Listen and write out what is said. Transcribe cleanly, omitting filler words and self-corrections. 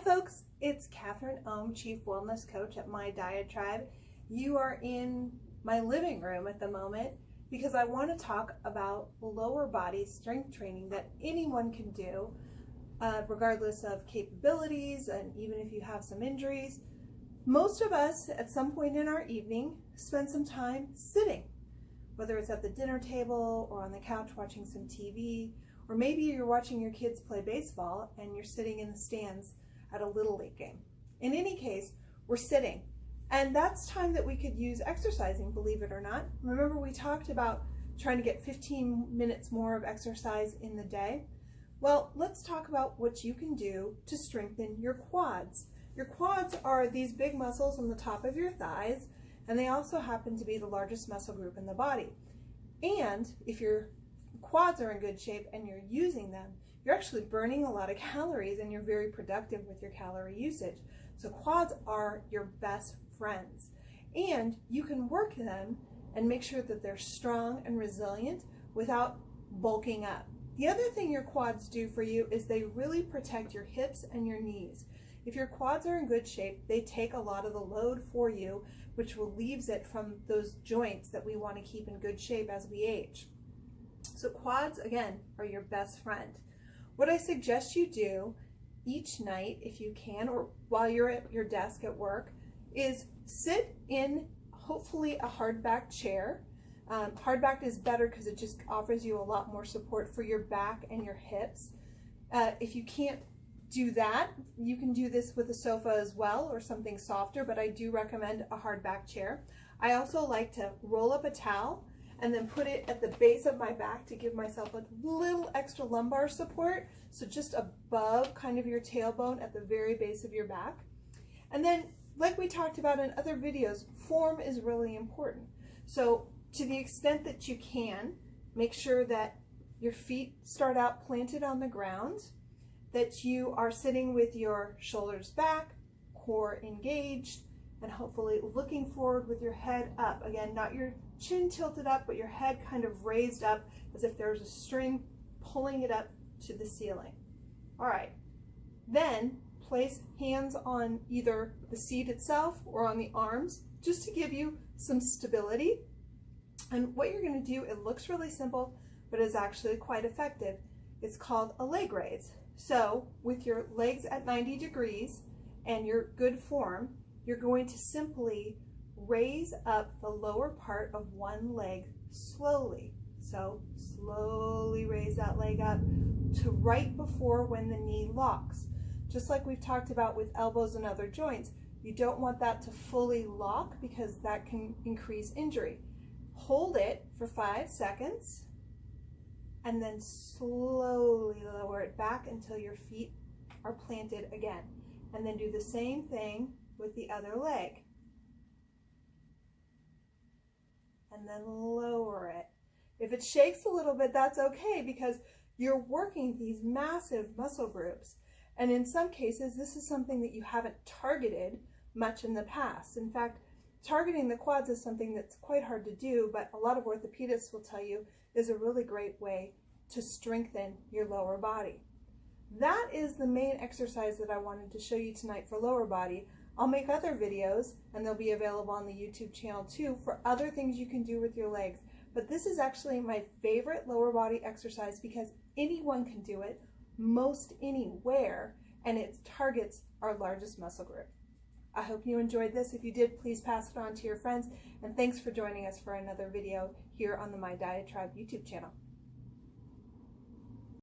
folks, it's Catherine Ohm, Chief Wellness Coach at My Diet Tribe. You are in my living room at the moment because I want to talk about lower body strength training that anyone can do regardless of capabilities, and even if you have some injuries. Most of us at some point in our evening spend some time sitting, whether it's at the dinner table or on the couch watching some TV, or maybe you're watching your kids play baseball and you're sitting in the stands at a Little League game. In any case, we're sitting, and that's time that we could use exercising, believe it or not. Remember, we talked about trying to get 15 minutes more of exercise in the day. Well, let's talk about what you can do to strengthen your quads. Your quads are these big muscles on the top of your thighs, and they also happen to be the largest muscle group in the body. And if your quads are in good shape and you're using them, you're actually burning a lot of calories and you're very productive with your calorie usage. So quads are your best friends, and you can work them and make sure that they're strong and resilient without bulking up. The other thing your quads do for you is they really protect your hips and your knees. If your quads are in good shape, they take a lot of the load for you, which relieves it from those joints that we want to keep in good shape as we age. So quads, again, are your best friend. What I suggest you do each night, if you can, or while you're at your desk at work, is sit in hopefully a hardback chair. Hardback is better because it just offers you a lot more support for your back and your hips. If you can't do that, you can do this with a sofa as well, or something softer, but I do recommend a hardback chair. I also like to roll up a towel and then put it at the base of my back to give myself a little extra lumbar support, so just above kind of your tailbone at the very base of your back. And then, like we talked about in other videos, form is really important. So to the extent that you can, make sure that your feet start out planted on the ground, that you are sitting with your shoulders back, core engaged, and hopefully looking forward with your head up. Again, not your chin tilted up, but your head kind of raised up as if there's a string pulling it up to the ceiling. All right, then place hands on either the seat itself or on the arms, just to give you some stability. And what you're going to do, it looks really simple, but is actually quite effective. It's called a leg raise. So with your legs at 90 degrees and your good form, you're going to simply raise up the lower part of one leg slowly. So slowly raise that leg up to right before when the knee locks. Just like we've talked about with elbows and other joints, you don't want that to fully lock because that can increase injury. Hold it for 5 seconds and then slowly lower it back until your feet are planted again. And then do the same thing with the other leg. And then lower it. If it shakes a little bit, that's okay, because you're working these massive muscle groups. And in some cases, this is something that you haven't targeted much in the past. In fact, targeting the quads is something that's quite hard to do, but a lot of orthopedists will tell you is a really great way to strengthen your lower body. That is the main exercise that I wanted to show you tonight for lower body. I'll make other videos, and they'll be available on the YouTube channel too, for other things you can do with your legs. But this is actually my favorite lower body exercise because anyone can do it, most anywhere, and it targets our largest muscle group. I hope you enjoyed this. If you did, please pass it on to your friends, and thanks for joining us for another video here on the My Diet Tribe YouTube channel.